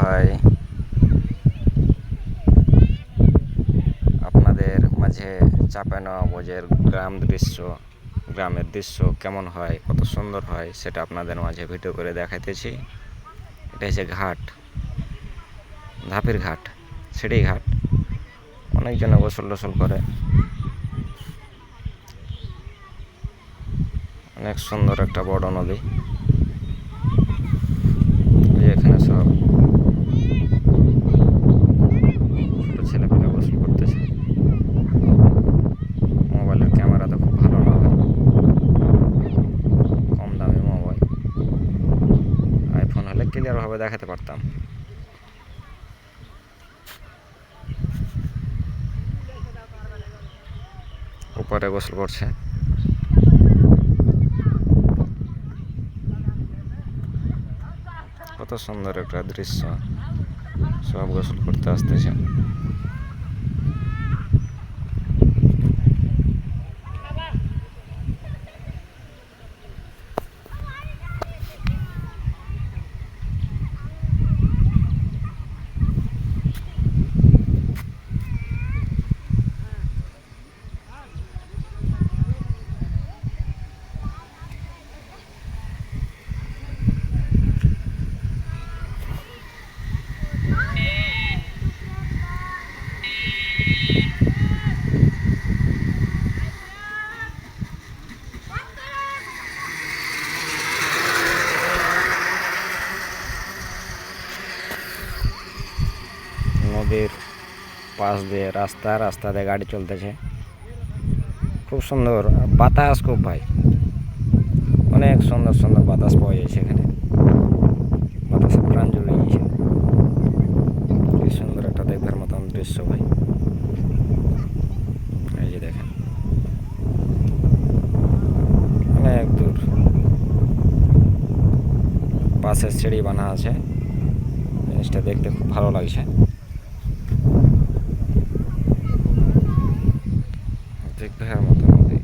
ভাই, আপনাদের মাঝে চাঁপাইনবাবগঞ্জের গ্রামের দৃশ্য কেমন হয়, কত সুন্দর হয় সেটা আপনাদের মাঝে ভিডিও করে দেখাইতেছি। এটা হচ্ছে ঘাট, ধাপের ঘাট, সিঁড়ি ঘাট। অনেকজনে গোসল টোসল করে। অনেক সুন্দর একটা বড় নদী। এখানে সব ছোট ছেলেপেলে গোসল করতেছে। মোবাইলের ক্যামেরা তো খুব ভালো না, কম দামি মোবাইল। আইফোন হলে ক্লিয়ার ভাবে দেখাতে পারতাম। উপরে গোসল করছে। কত সুন্দর একটা দৃশ্য, সব গোসল করতে আসতেছে। নদীর পাশ দিয়ে রাস্তা দিয়ে গাড়ি চলতেছে। খুব সুন্দর বাতাস, খুব ভাই অনেক সুন্দর সুন্দর বাতাস পাওয়া যাচ্ছে এখানে। বাতাসে প্রাণ জুড়ে গিয়েছে। কি সুন্দর একটা দেখবার মতন দৃশ্য ভাই। এই যে দেখেন, অনেক দূর পাশে সিঁড়ি বানা আছে। জিনিসটা দেখতে খুব ভালো লাগছে। দেখবার মতো নদী।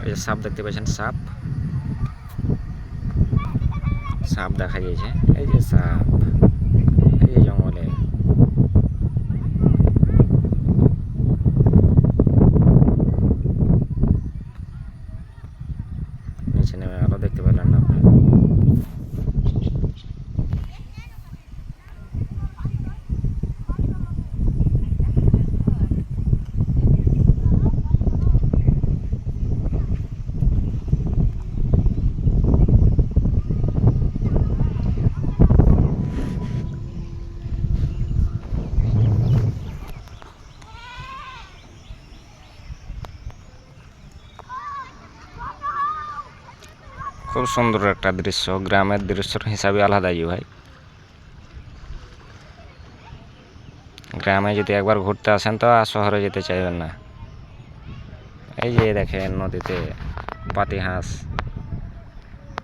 এই যে সাপ দেখতে পাচ্ছেন, সাপ দেখা যাচ্ছে। এই যে সাপ, এই যে জঙ্গলে। নিচে নেমে আলো দেখতে পেলেন না আপনি। খুব সুন্দর একটা দৃশ্য, গ্রামের দৃশ্যের হিসাবে আলাদাই ভাই। গ্রামে যদি একবার ঘুরতে আসেন তো আর শহরে যেতে চাইবেন না। এই যে দেখেন নদীতে পাতি হাঁস।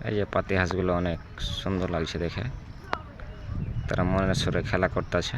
এই যে পাতি হাঁসগুলো অনেক সুন্দর লাগছে দেখে। তারা মনের সুরে খেলা করতেছে।